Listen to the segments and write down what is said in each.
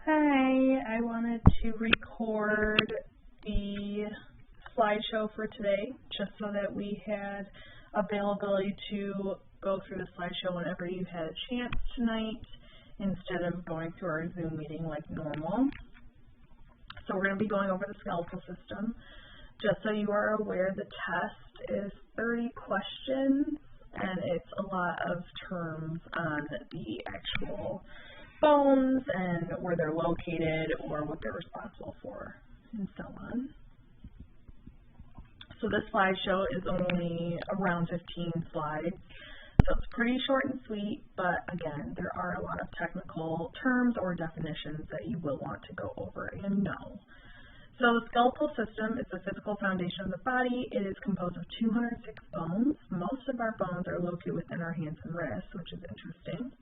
Hi, I wanted to record the slideshow for today just so that we had availability to go through the slideshow whenever you had a chance tonight instead of going through our Zoom meeting like normal. So we're going to be going over the skeletal system. Just so you are aware, the test is 30 questions and it's a lot of terms on the actual bones and where they're located or what they're responsible for and so on. So this slideshow is only around 15 slides, so it's pretty short and sweet, but again, there are a lot of technical terms or definitions that you will want to go over and know. So the skeletal system is the physical foundation of the body. It is composed of 206 bones. Most of our bones are located within our hands and wrists, which is interesting.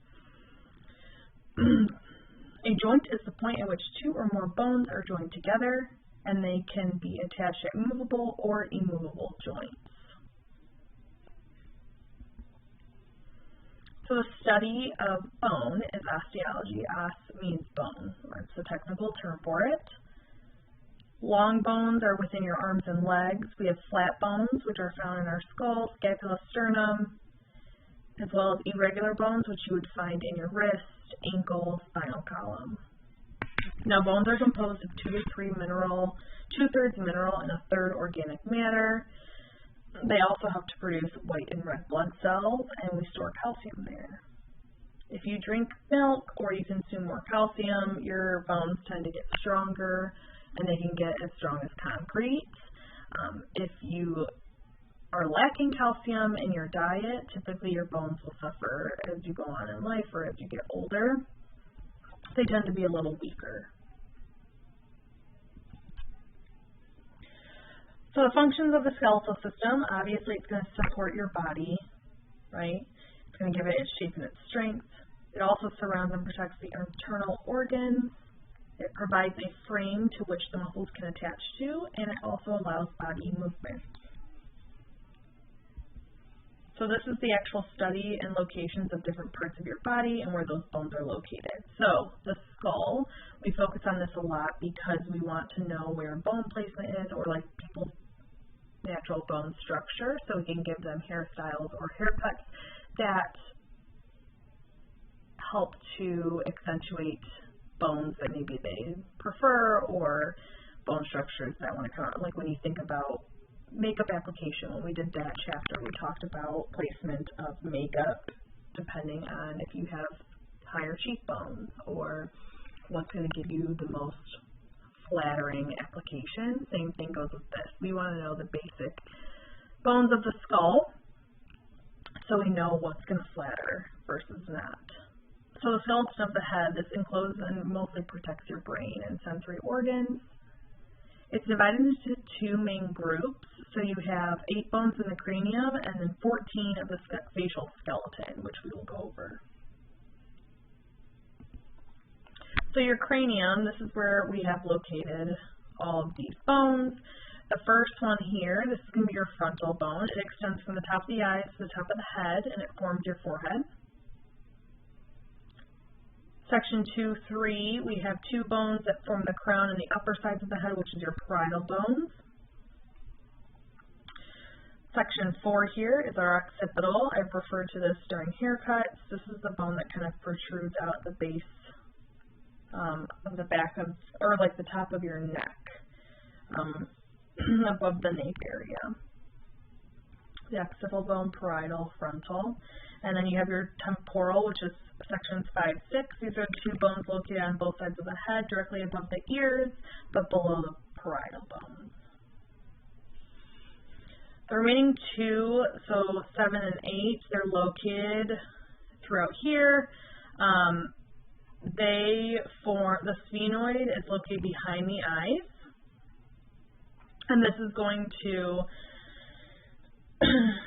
A joint is the point at which two or more bones are joined together, and they can be attached at movable or immovable joints. So the study of bone is osteology. Os means bone, that's the technical term for it. Long bones are within your arms and legs. We have flat bones, which are found in our skull, scapula, sternum, as well as irregular bones, which you would find in your wrist, ankle, spinal column. Now, bones are composed of 2 to 3 mineral, 2/3 mineral, and 1/3 organic matter. They also have to produce white and red blood cells, and we store calcium there. If you drink milk or you consume more calcium, your bones tend to get stronger, and they can get as strong as concrete. If you are lacking calcium in your diet, typically your bones will suffer as you go on in life or as you get older. They tend to be a little weaker. So the functions of the skeletal system, obviously it's going to support your body, right? It's going to give it its shape and its strength. It also surrounds and protects the internal organs. It provides a frame to which the muscles can attach to, and it also allows body movement. So this is the actual study and locations of different parts of your body and where those bones are located. So the skull, we focus on this a lot because we want to know where bone placement is, or like people's natural bone structure, so we can give them hairstyles or haircuts that help to accentuate bones that maybe they prefer or bone structures that want to come out. Like when you think about makeup application, when we did that chapter, we talked about placement of makeup depending on if you have higher cheekbones or what's going to give you the most flattering application. Same thing goes with this. We want to know the basic bones of the skull so we know what's going to flatter versus not. So the skeleton of the head, this encloses and mostly protects your brain and sensory organs. It's divided into 2 main groups. So you have 8 bones in the cranium and then 14 of the facial skeleton, which we will go over. So your cranium, this is where we have located all of these bones. The first one here, this is going to be your frontal bone. It extends from the top of the eyes to the top of the head, and it forms your forehead. Section 2-3, we have 2 bones that form the crown and the upper sides of the head, which is your parietal bones. Section 4 here is our occipital. I've referred to this during haircuts. This is the bone that kind of protrudes out the base of the back of, or like the top of your neck, above the nape area. The occipital bone, parietal, frontal. And then you have your temporal, which is sections 5-6. These are 2 bones located on both sides of the head, directly above the ears, but below the parietal bones. The remaining 2, so 7 and 8, they're located throughout here. They form, the sphenoid is located behind the eyes, and this is going to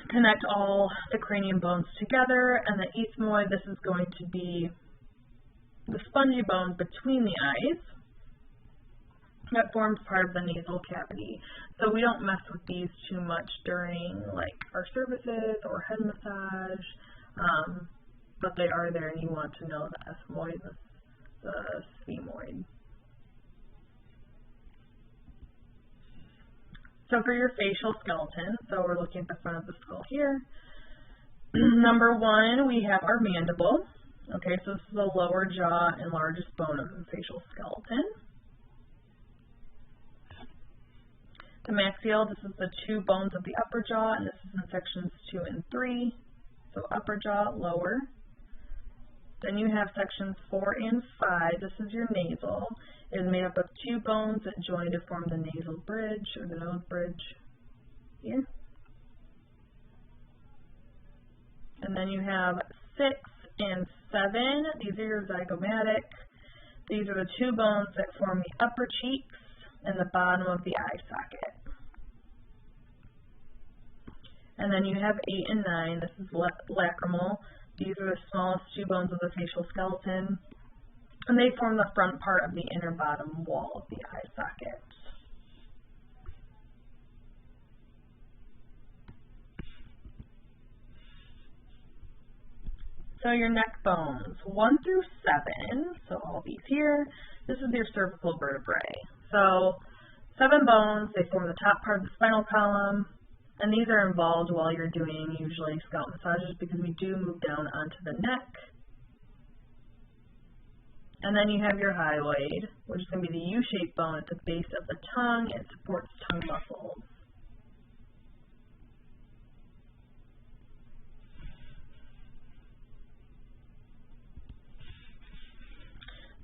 connect all the cranium bones together, and the ethmoid, this is going to be the spongy bone between the eyes that forms part of the nasal cavity. So we don't mess with these too much during like our services or head massage, but they are there and you want to know the ethmoid, the femoid. So for your facial skeleton, so we're looking at the front of the skull here. Number one, we have our mandible. Okay, so this is the lower jaw and largest bone of the facial skeleton. The maxill, this is the two bones of the upper jaw, and this is in sections 2 and 3. So upper jaw, lower. Then you have sections 4 and 5. This is your nasal. It is made up of two bones that join to form the nasal bridge, or the nose bridge here. And then you have 6 and 7. These are your zygomatic. These are the two bones that form the upper cheeks and the bottom of the eye socket. And then you have 8 and 9. This is lacrimal. These are the smallest two bones of the facial skeleton, and they form the front part of the inner bottom wall of the eye socket. So your neck bones, 1 through 7, so all these here, this is your cervical vertebrae. So 7 bones, they form the top part of the spinal column, and these are involved while you're doing usually scalp massages because we do move down onto the neck. And then you have your hyoid, which is going to be the U-shaped bone at the base of the tongue. It supports tongue muscles.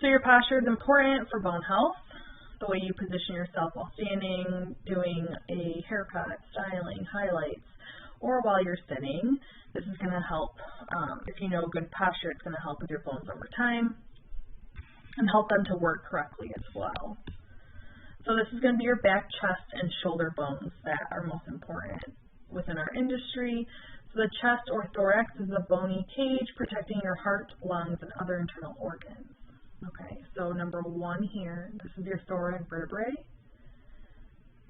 So your posture is important for bone health. The way you position yourself while standing, doing a haircut, styling, highlights, or while you're sitting. This is going to help, if you know good posture, it's going to help with your bones over time and help them to work correctly as well. So this is going to be your back, chest, and shoulder bones that are most important within our industry. So the chest or thorax is a bony cage protecting your heart, lungs, and other internal organs. Okay, so number 1 here, this is your thoracic vertebrae.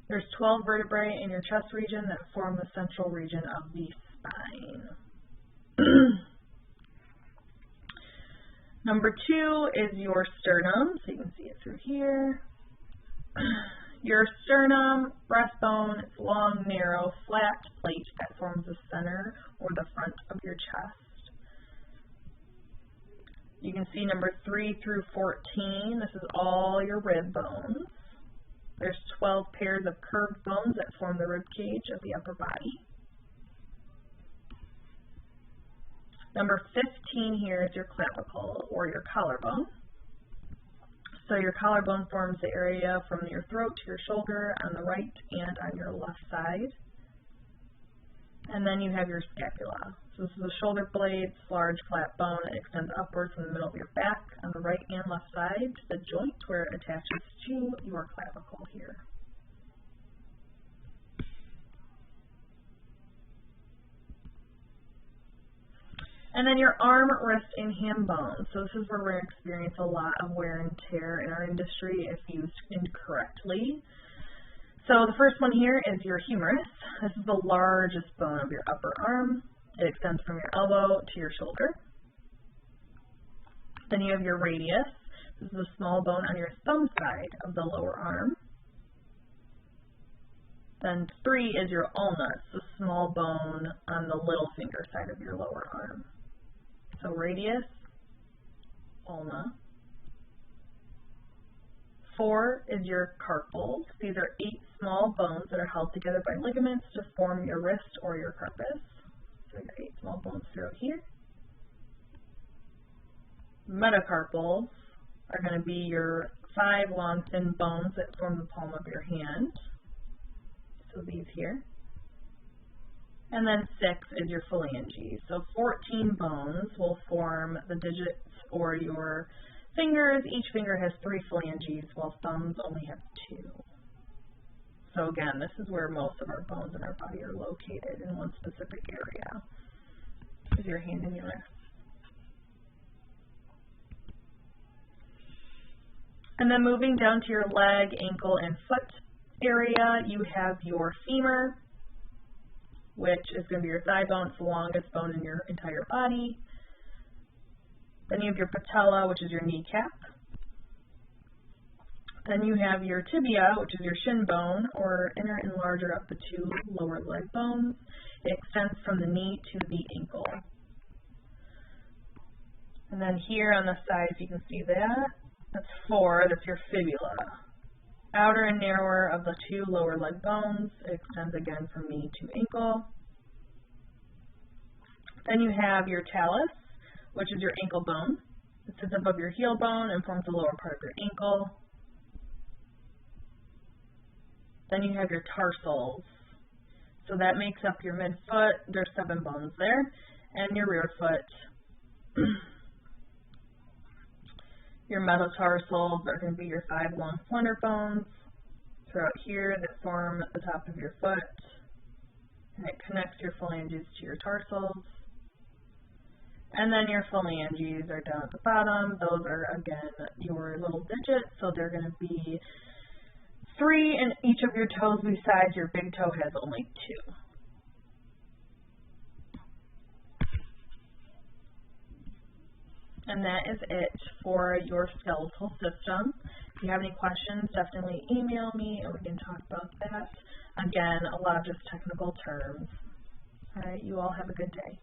There's 12 vertebrae in your chest region that form the central region of the spine. Number 2 is your sternum, so you can see it through here. Your sternum, breastbone, it's long, narrow, flat plate that forms the center or the front of your chest. You can see number 3 through 14, this is all your rib bones. There's 12 pairs of curved bones that form the rib cage of the upper body. Number 15 here is your clavicle or your collarbone. So your collarbone forms the area from your throat to your shoulder on the right and on your left side. And then you have your scapula. So this is the shoulder blade, large flat bone that extends upward from the middle of your back on the right and left side to the joint where it attaches to your clavicle here. And then your arm, wrist, and hand bones. So this is where we're going to experience a lot of wear and tear in our industry if used incorrectly. So the first one here is your humerus. This is the largest bone of your upper arm. It extends from your elbow to your shoulder. Then you have your radius. This is a small bone on your thumb side of the lower arm. Then 3 is your ulna. It's a small bone on the little finger side of your lower arm. So radius, ulna. 4 is your carpals. These are 8 small bones that are held together by ligaments to form your wrist or your carpus. So your 8 small bones throughout here. Metacarpals are going to be your 5 long thin bones that form the palm of your hand. So these here. And then 6 is your phalanges. So 14 bones will form the digits or your fingers. Each finger has 3 phalanges, while thumbs only have 2. So again, this is where most of our bones in our body are located in one specific area. Is your hand and your wrist. And then moving down to your leg, ankle, and foot area, you have your femur, which is going to be your thigh bone. It's the longest bone in your entire body. Then you have your patella, which is your kneecap. Then you have your tibia, which is your shin bone, or inner enlarger of the two lower leg bones. It extends from the knee to the ankle. And then here on the side, if you can see that, that's 4, that's your fibula. Outer and narrower of the two lower leg bones. It extends again from knee to ankle. Then you have your talus, which is your ankle bone. It sits above your heel bone and forms the lower part of your ankle. Then you have your tarsals. So that makes up your midfoot. There's 7 bones there. And your rear foot. Your metatarsals are going to be your 5 long slender bones throughout here that form the top of your foot. And it connects your phalanges to your tarsals. And then your phalanges are down at the bottom. Those are, again, your little digits. So they're going to be 3 in each of your toes, besides your big toe has only 2. And that is it for your skeletal system. If you have any questions, definitely email me and we can talk about that. Again, a lot of just technical terms. All right, you all have a good day.